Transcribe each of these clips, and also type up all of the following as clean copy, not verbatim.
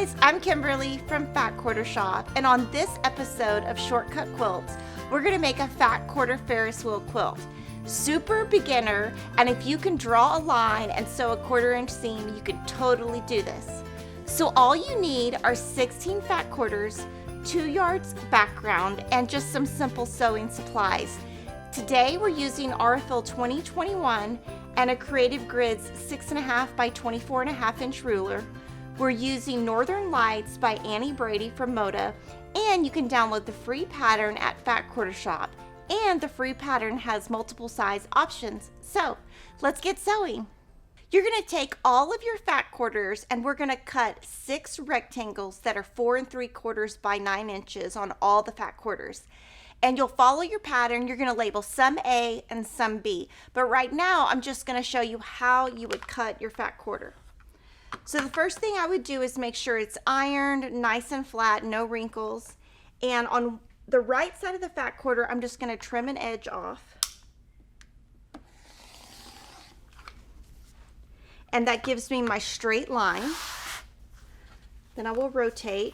guys, I'm Kimberly from Fat Quarter Shop, and on this episode of Shortcut Quilts, we're going to make a fat quarter Ferris wheel quilt. Super beginner, and if you can draw a line and sew a 1/4 inch seam, you can totally do this. So all you need are 16 fat quarters, 2 yards background, and just some simple sewing supplies. Today we're using Aurifil 2021 and a Creative Grids 6.5 by 24.5 inch ruler. We're using Northern Lights by Annie Brady from Moda, and you can download the free pattern at Fat Quarter Shop. And the free pattern has multiple size options. So let's get sewing. You're going to take all of your fat quarters and we're going to cut 6 rectangles that are 4 3/4 by 9 inches on all the fat quarters. And you'll follow your pattern. You're going to label some A and some B. But right now I'm just going to show you how you would cut your fat quarter. So the first thing I would do is make sure it's ironed, nice and flat, no wrinkles. And on the right side of the fat quarter, I'm just going to trim an edge off. And that gives me my straight line. Then I will rotate.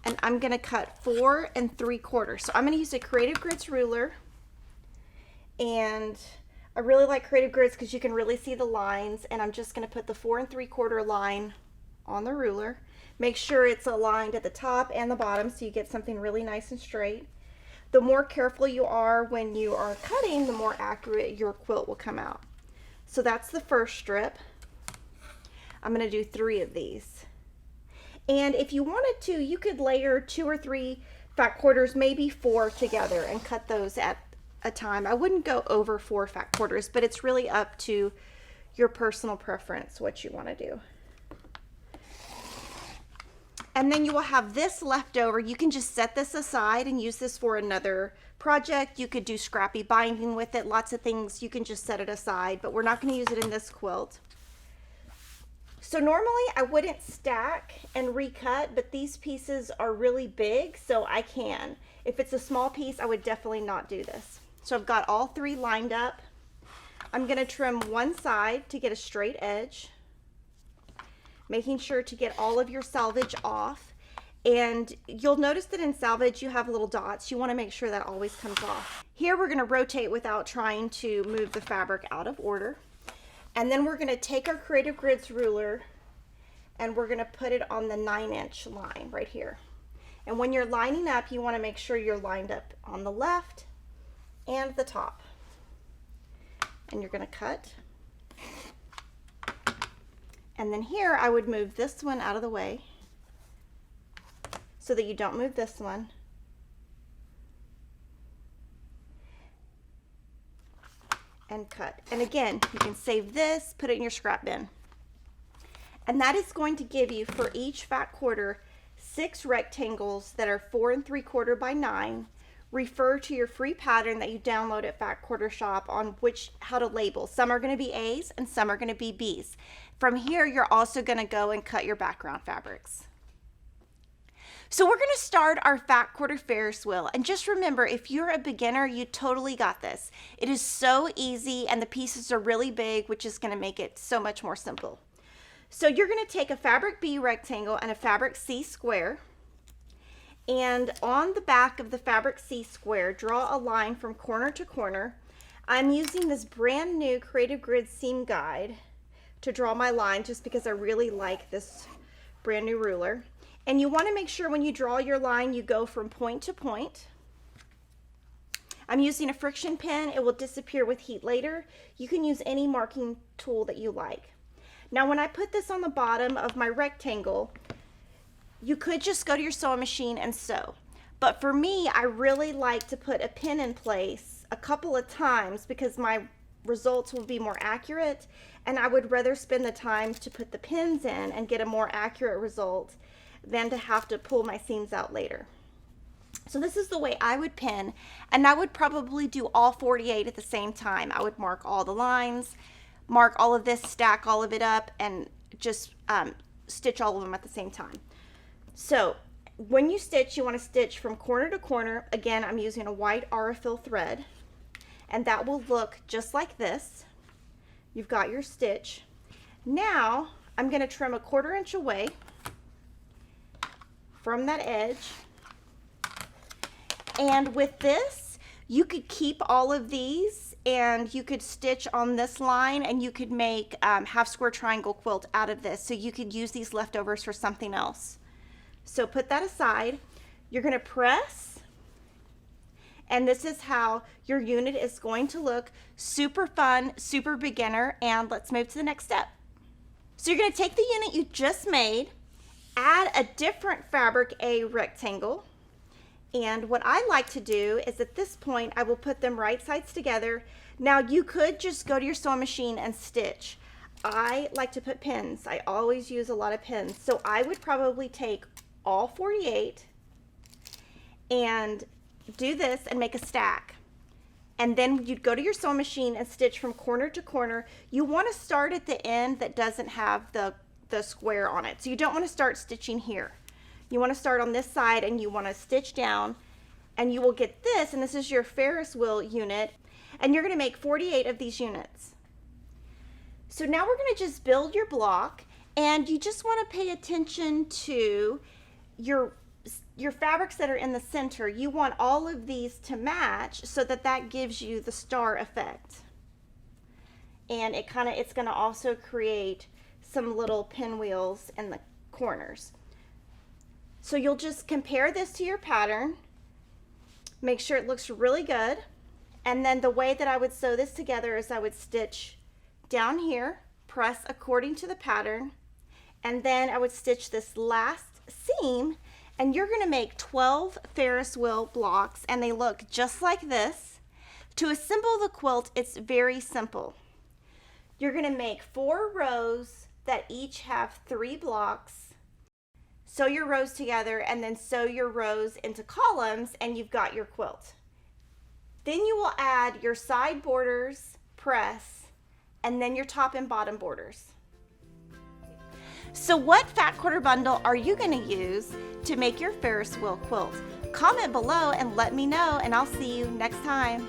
And I'm going to cut 4 3/4. So I'm going to use a Creative Grids ruler. And I really like Creative Grids because you can really see the lines, and I'm just going to put the 4 3/4 line on the ruler. Make sure it's aligned at the top and the bottom so you get something really nice and straight. The more careful you are when you are cutting, the more accurate your quilt will come out. So that's the first strip. I'm going to do 3 of these. And if you wanted to, you could layer 2 or 3 fat quarters, maybe 4 together, and cut those at a time. I wouldn't go over 4 fat quarters, but it's really up to your personal preference what you want to do. And then you will have this left over. You can just set this aside and use this for another project. You could do scrappy binding with it, lots of things. You can just set it aside, but we're not going to use it in this quilt. So normally I wouldn't stack and recut, but these pieces are really big, so I can. If it's a small piece, I would definitely not do this. So I've got all 3 lined up. I'm going to trim one side to get a straight edge, making sure to get all of your salvage off. And you'll notice that in salvage you have little dots. You want to make sure that always comes off. Here we're going to rotate without trying to move the fabric out of order. And then we're going to take our Creative Grids ruler and we're going to put it on the 9-inch line right here. And when you're lining up, you want to make sure you're lined up on the left and the top. And you're going to cut. And then here I would move this one out of the way so that you don't move this one. And cut. And again, you can save this, put it in your scrap bin. And that is going to give you, for each fat quarter, 6 rectangles that are 4 3/4 by 9. Refer to your free pattern that you download at Fat Quarter Shop on how to label. Some are going to be A's and some are going to be B's. From here, you're also going to go and cut your background fabrics. So we're going to start our fat quarter Ferris wheel. And just remember, if you're a beginner, you totally got this. It is so easy, and the pieces are really big, which is going to make it so much more simple. So you're going to take a fabric B rectangle and a fabric C square. And on the back of the fabric C square, draw a line from corner to corner. I'm using this brand new Creative Grids seam guide to draw my line just because I really like this brand new ruler. And you want to make sure when you draw your line, you go from point to point. I'm using a friction pin. It will disappear with heat later. You can use any marking tool that you like. Now, when I put this on the bottom of my rectangle, you could just go to your sewing machine and sew. But for me, I really like to put a pin in place a couple of times because my results will be more accurate, and I would rather spend the time to put the pins in and get a more accurate result than to have to pull my seams out later. So this is the way I would pin, and I would probably do all 48 at the same time. I would mark all the lines, mark all of this, stack all of it up, and just stitch all of them at the same time. So when you stitch, you want to stitch from corner to corner. Again, I'm using a white Aurifil thread, and that will look just like this. You've got your stitch. Now I'm going to trim 1/4 inch away from that edge. And with this, you could keep all of these and you could stitch on this line and you could make half square triangle quilt out of this. So you could use these leftovers for something else. So put that aside. You're going to press, and this is how your unit is going to look. Super fun, super beginner, and let's move to the next step. So you're going to take the unit you just made, add a different fabric, a rectangle, and what I like to do is at this point I will put them right sides together. Now you could just go to your sewing machine and stitch. I like to put pins. I always use a lot of pins. So I would probably take all 48 and do this and make a stack. And then you'd go to your sewing machine and stitch from corner to corner. You want to start at the end that doesn't have the square on it. So you don't want to start stitching here. You want to start on this side and you want to stitch down, and you will get this, and this is your Ferris wheel unit, and you're going to make 48 of these units. So now we're going to just build your block, and you just want to pay attention to your fabrics that are in the center. You want all of these to match so that that gives you the star effect. And it's going to also create some little pinwheels in the corners. So you'll just compare this to your pattern, make sure it looks really good, and then the way that I would sew this together is I would stitch down here, press according to the pattern, and then I would stitch this last seam, and you're going to make 12 Ferris wheel blocks, and they look just like this. To assemble the quilt, it's very simple. You're going to make 4 rows that each have 3 blocks. Sew your rows together and then sew your rows into columns, and you've got your quilt. Then you will add your side borders, press, and then your top and bottom borders. So what fat quarter bundle are you going to use to make your Ferris wheel quilt? Comment below and let me know, and I'll see you next time.